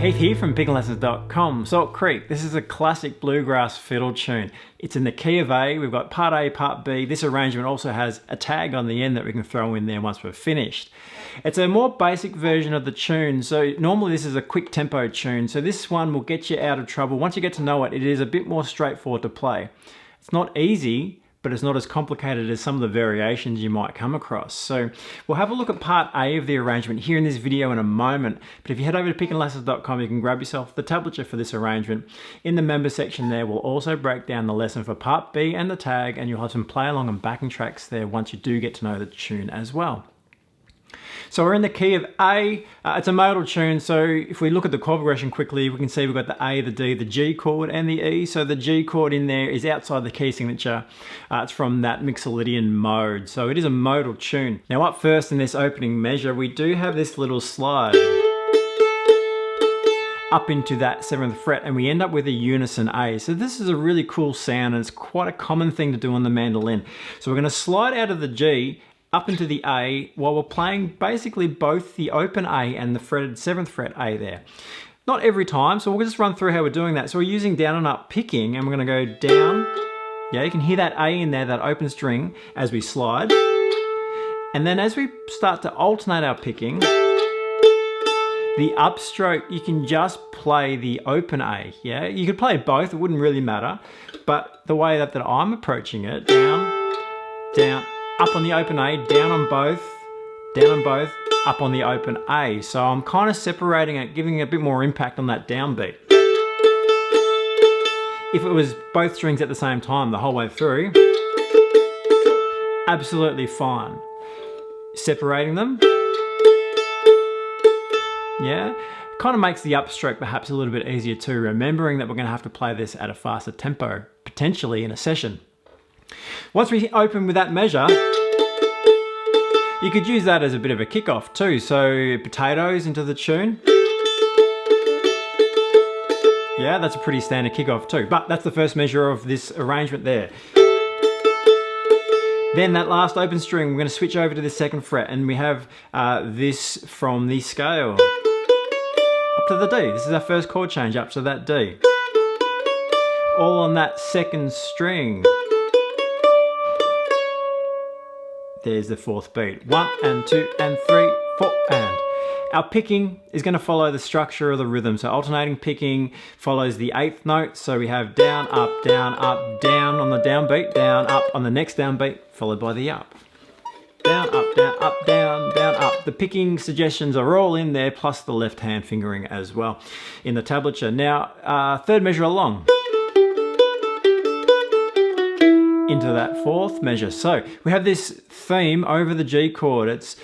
Heath here from PickinLessons.com. Salt Creek, this is a classic bluegrass fiddle tune. It's in the key of A, we've got part A, part B. This arrangement also has a tag on the end that we can throw in there once we're finished. It's a more basic version of the tune, so normally this is a quick tempo tune, so this one will get you out of trouble. Once you get to know it, it is a bit more straightforward to play. It's not easy, but it's not as complicated as some of the variations you might come across. So we'll have a look at part A of the arrangement here in this video in a moment, but if you head over to PickinLessons.com, you can grab yourself the tablature for this arrangement. In the member section there, we'll also break down the lesson for part B and the tag, and you'll have some play along and backing tracks there once you do get to know the tune as well. So we're in the key of A. It's a modal tune, so if we look at the chord progression quickly, we can see we've got the A, the D, the G chord, and the E. So the G chord in there is outside the key signature. It's from that Mixolydian mode, so it is a modal tune. Now up first in this opening measure, we do have this little slide up into that 7th fret, and we end up with a unison A. So this is a really cool sound, and it's quite a common thing to do on the mandolin. So we're going to slide out of the G up into the A while we're playing basically both the open A and the fretted 7th fret A there. Not every time, so we'll just run through how we're doing that. So we're using down and up picking, and we're going to go down. Yeah, you can hear that A in there, that open string, as we slide. And then as we start to alternate our picking, the upstroke, you can just play the open A. Yeah, you could play both, it wouldn't really matter. But the way that I'm approaching it, down, down, up on the open A, down on both, up on the open A. So I'm kind of separating it, giving it a bit more impact on that downbeat. If it was both strings at the same time the whole way through, absolutely fine. Separating them, yeah, kind of makes the upstroke perhaps a little bit easier too, remembering that we're going to have to play this at a faster tempo, potentially in a session. Once we open with that measure, you could use that as a bit of a kickoff too. So potatoes into the tune. Yeah, that's a pretty standard kickoff too. But that's the first measure of this arrangement there. Then that last open string, we're going to switch over to the 2nd fret, and we have this from the scale up to the D. This is our first chord change up to that D. All on that 2nd string. There's the 4th beat. 1 and 2 and 3, 4 and. Our picking is going to follow the structure of the rhythm. So alternating picking follows the 8th note. So we have down, up, down on the downbeat, down, up on the next downbeat, followed by the up. Down, up, down, up. The picking suggestions are all in there, plus the left hand fingering as well in the tablature. Now, 3rd measure along into that 4th measure. So we have this theme over the G chord. It's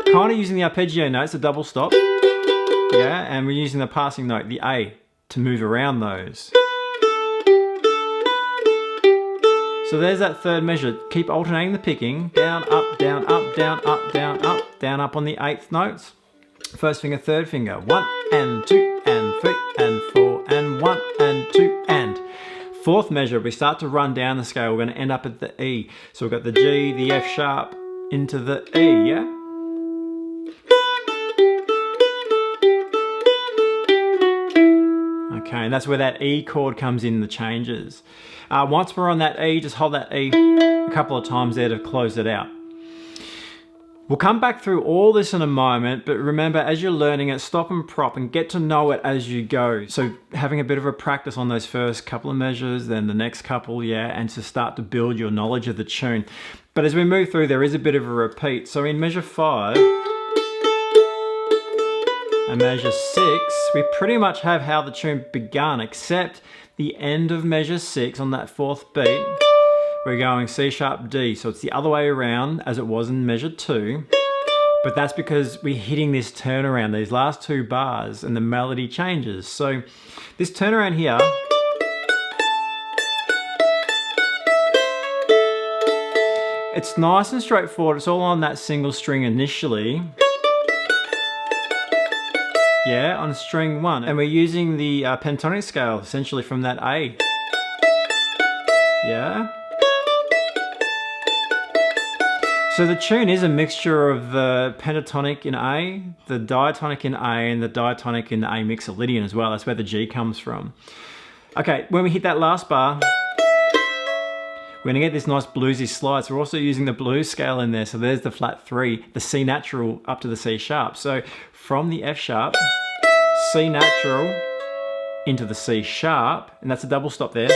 kind of using the arpeggio notes, the double stop, yeah, and we're using the passing note, the A, to move around those. So there's that 3rd measure. Keep alternating the picking, down, up, down, up, down, up, down, up, down, up on the 8th notes. 1st finger, 3rd finger, 1 and 2 and 3 and 4 and 1 and 2 and. 4th measure, we start to run down the scale. We're going to end up at the E. So we've got the G, the F sharp, into the E, yeah? Okay, and that's where that E chord comes in the changes. Once we're on that E, just hold that E a couple of times there to close it out. We'll come back through all this in a moment, but remember, as you're learning it, stop and prop and get to know it as you go. So having a bit of a practice on those first couple of measures, then the next couple, yeah, and to start to build your knowledge of the tune. But as we move through, there is a bit of a repeat. So in measure 5 and measure 6, we pretty much have how the tune begun, except the end of measure 6 on that 4th beat. We're going C sharp D, so it's the other way around as it was in measure 2, but that's because we're hitting this turnaround, these last 2 bars, and the melody changes. So this turnaround here, it's nice and straightforward. It's all on that single string initially. Yeah, on string 1, and we're using the pentatonic scale essentially from that A. Yeah. So the tune is a mixture of the pentatonic in A, the diatonic in A, and the diatonic in the A mixolydian as well. That's where the G comes from. Okay, when we hit that last bar, we're gonna get this nice bluesy slide. So we're also using the blues scale in there. So there's the flat 3, the C natural up to the C sharp. So from the F sharp, C natural into the C sharp, and that's a double stop there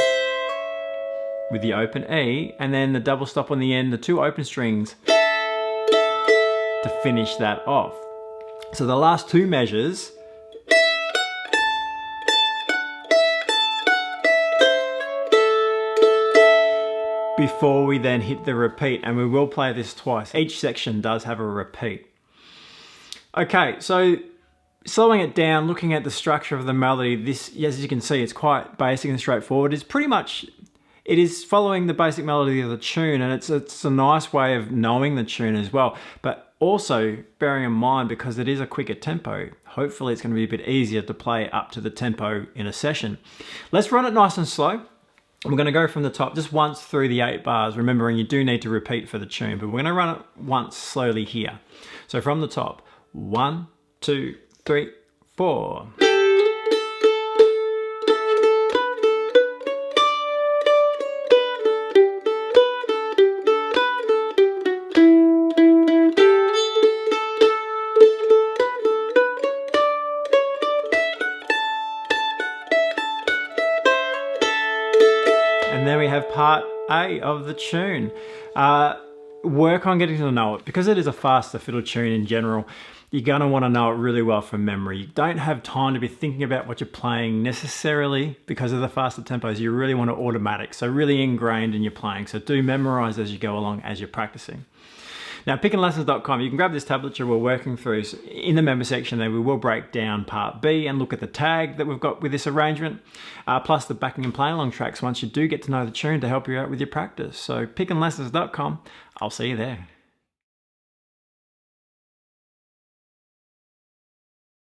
with the open E, and then the double stop on the end, the 2 open strings to finish that off. So the last 2 measures before we then hit the repeat, and we will play this twice. Each section does have a repeat. Okay, so slowing it down, looking at the structure of the melody, this, as you can see, it's quite basic and straightforward. It's pretty much, it is following the basic melody of the tune, and it's a nice way of knowing the tune as well. But also bearing in mind, because it is a quicker tempo, hopefully it's going to be a bit easier to play up to the tempo in a session. Let's run it nice and slow. We're going to go from the top just once through the 8 bars, remembering you do need to repeat for the tune, but we're going to run it once slowly here. So from the top, 1, 2, 3, 4. And then we have part A of the tune. Work on getting to know it. Because it is a faster fiddle tune in general, you're going to want to know it really well from memory. You don't have time to be thinking about what you're playing necessarily because of the faster tempos. You really want it automatic, so really ingrained in your playing. So do memorize as you go along as you're practicing. Now, pickinlessons.com, you can grab this tablature we're working through. So in the member section there, we will break down part B and look at the tag that we've got with this arrangement, plus the backing and play along tracks once you do get to know the tune to help you out with your practice. So pickinlessons.com, I'll see you there.